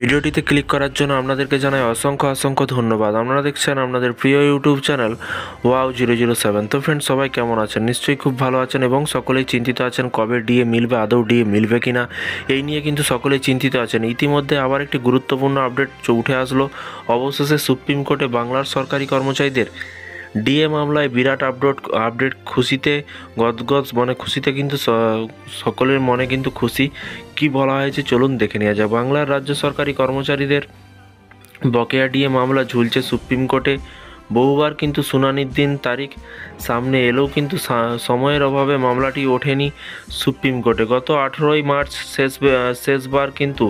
ভিডিওটিতে ক্লিক করার জন্য আপনাদেরকে জানাই অসংখ্য ধন্যবাদ। আপনারা দেখছেন আপনাদের প্রিয় ইউটিউব চ্যানেল wow007। তো ফ্রেন্ডস, সবাই কেমন আছেন? নিশ্চয়ই খুব ভালো আছেন এবং সকলেই চিন্তিত আছেন কবে ডিএ মিলবে, আদৌ ডিএ মিলবে কিনা এই নিয়ে কিন্তু সকলেই চিন্তিত আছেন। ইতিমধ্যে আবার একটি গুরুত্বপূর্ণ আপডেট উঠে আসলো। অবশেষে সুপ্রিম কোর্টে বাংলার সরকারি কর্মচারীদের ডিএ মামলায় বিরাট আপডেট খুশিতে গদগদ, খুশিতে কিন্তু সকলের মনে কিন্তু খুশি। কি বলা হয়েছে চলুন দেখে নেওয়া যাক। বাংলার রাজ্য সরকারি কর্মচারীদের বকেয়া ডিএ মামলা ঝুলছে সুপ্রিম কোর্টে। বহুবার কিন্তু শুনানির দিন তারিখ সামনে এলেও কিন্তু সময়ের অভাবে মামলাটি ওঠেনি সুপ্রিম কোর্টে। গত 18ই মার্চ শেষবার কিন্তু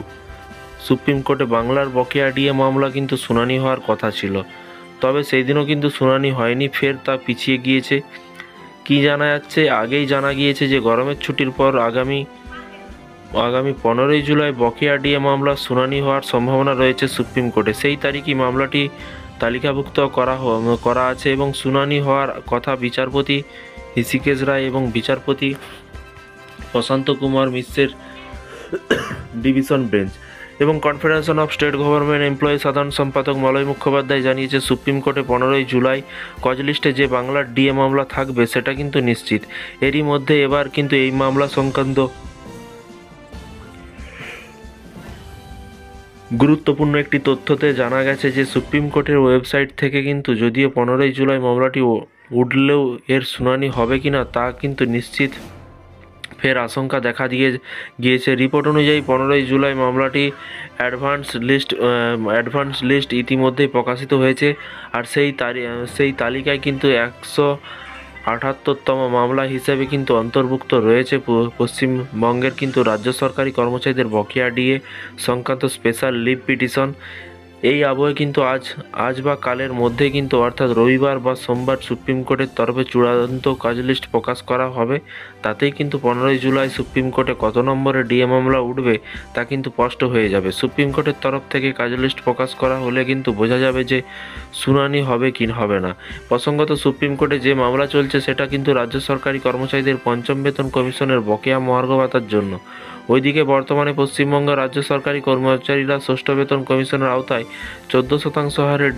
সুপ্রিম কোর্টে বাংলার বকেয়া ডিএ মামলা কিন্তু শুনানি হওয়ার কথা ছিল, তবে সেই দিনও কিন্তু শুনানি হয়নি, ফের তা পিছিয়ে গিয়েছে। কি জানা যাচ্ছে, আগেই জানা গিয়েছে যে গরমের ছুটির পর আগামী 15ই জুলাই বকেয়া ডিএ মামলার শুনানি হওয়ার সম্ভাবনা রয়েছে সুপ্রিম কোর্টে। সেই তারিখই মামলাটি তালিকাভুক্ত করা আছে এবং শুনানি হওয়ার কথা বিচারপতি ঋষিকেশ রায় এবং বিচারপতি প্রশান্ত কুমার মিশ্রের ডিভিশন বেঞ্চ এবং confederation of state government employee সাধারণ সম্পাদক মলয় মুখোপাধ্যায় জানিয়েছে সুপ্রিম কোর্টে 15ই জুলাই কজ লিস্টে যে বাংলার ডিএ মামলা থাকবে সেটা কিন্তু নিশ্চিত। এরই মধ্যে এবার কিন্তু এই মামলা সংক্রান্ত গুরুত্বপূর্ণ একটি তথ্যতে জানা গেছে যে সুপ্রিম কোর্টের ওয়েবসাইট থেকে কিন্তু যদিও 15ই জুলাই মামলাটি উঠলেও এর শুনানি হবে কিনা তা কিন্তু নিশ্চিত ফের আশঙ্কা দেখা গিয়েছে। রিপোর্ট অনুযায়ী 15ই জুলাই মামলাটি অ্যাডভান্স লিস্ট ইতিমধ্যেই প্রকাশিত হয়েছে, আর সেই তালিকায় কিন্তু 178তম মামলা হিসেবে কিন্তু অন্তর্ভুক্ত রয়েছে পশ্চিমবঙ্গের কিন্তু রাজ্য সরকারি কর্মচারীদের বকেয়া ডিএ সংক্রান্ত স্পেশাল লিভ পিটিশন। এই আবহে কিন্তু আজ বা কালের মধ্যে কিন্তু অর্থাৎ রবিবার বা সোমবার সুপ্রিম কোর্টের তরফে চূড়ান্ত কাজ লিস্ট প্রকাশ করা হবে। তাতেই কিন্তু 15ই জুলাই সুপ্রিম কোর্টে কত নম্বরে ডিএ মামলা উঠবে তা কিন্তু স্পষ্ট হয়ে যাবে। সুপ্রিম কোর্টের তরফ থেকে কাজ লিস্ট প্রকাশ করা হলে কিন্তু বোঝা যাবে যে শুনানি হবে কি হবে না। প্রসঙ্গত, সুপ্রিম কোর্টে যে মামলা চলছে সেটা কিন্তু রাজ্য সরকারি কর্মচারীদের পঞ্চম বেতন কমিশনের বকেয়া মহার্ঘ ভাতার জন্য। ওইদিকে বর্তমানে পশ্চিমবঙ্গের রাজ্য সরকারি কর্মচারীরা ষষ্ঠ বেতন কমিশনের আওতায় 14% হারে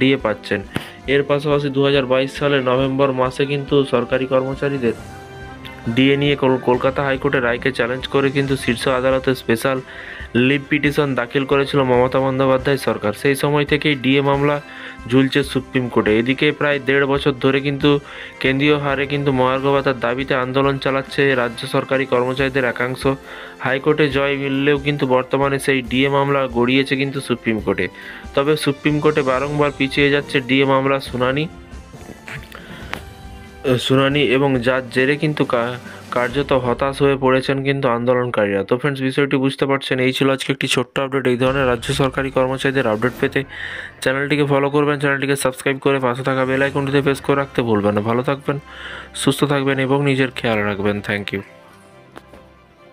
ডিএ পাচ্ছেন। এর পাশাপাশি 2022 সালের নভেম্বর মাসে কিন্তু সরকারি কর্মচারীদের ডিএ নিয়ে কলকাতা হাইকোর্টের রায়কে চ্যালেঞ্জ করে কিন্তু শীর্ষ আদালতে স্পেশাল লিভ পিটিশন দাখিল করেছিল মমতা বন্দ্যোপাধ্যায় সরকার। সেই সময় থেকেই ডিএ মামলা ঝুলছে সুপ্রিম কোর্টে। এদিকে প্রায় 1.5 বছর ধরে কিন্তু কেন্দ্রীয় হারে কিন্তু মহার্ঘ ভাতার দাবিতে আন্দোলন চালাচ্ছে রাজ্য সরকারি কর্মচারীদের একাংশ। হাইকোর্টে জয় মিললেও কিন্তু বর্তমানে সেই ডিএ মামলা গড়িয়েছে কিন্তু সুপ্রিম কোর্টে। তবে সুপ্রিম কোর্টে বারংবার পিছিয়ে যাচ্ছে ডিএ মামলা শুনানি এবং যার জেরে কিন্তু কার্যত হতাশ হয়ে পড়েছেন কিন্তু আন্দোলনকারীরা। তো ফ্রেন্ডস, বিষয়টি বুঝতে পারছেন। এই ছিল আজকে একটি ছোট্ট আপডেট। এই ধরনের রাজ্য সরকারি কর্মচারীদের আপডেট পেতে চ্যানেলটিকে ফলো করবেন, চ্যানেলটিকে সাবস্ক্রাইব করে পাশে থাকা বেল আইকনটিতে প্রেস করে রাখতে ভুলবেন না। ভালো থাকবেন, সুস্থ থাকবেন এবং নিজের খেয়াল রাখবেন। Thank you.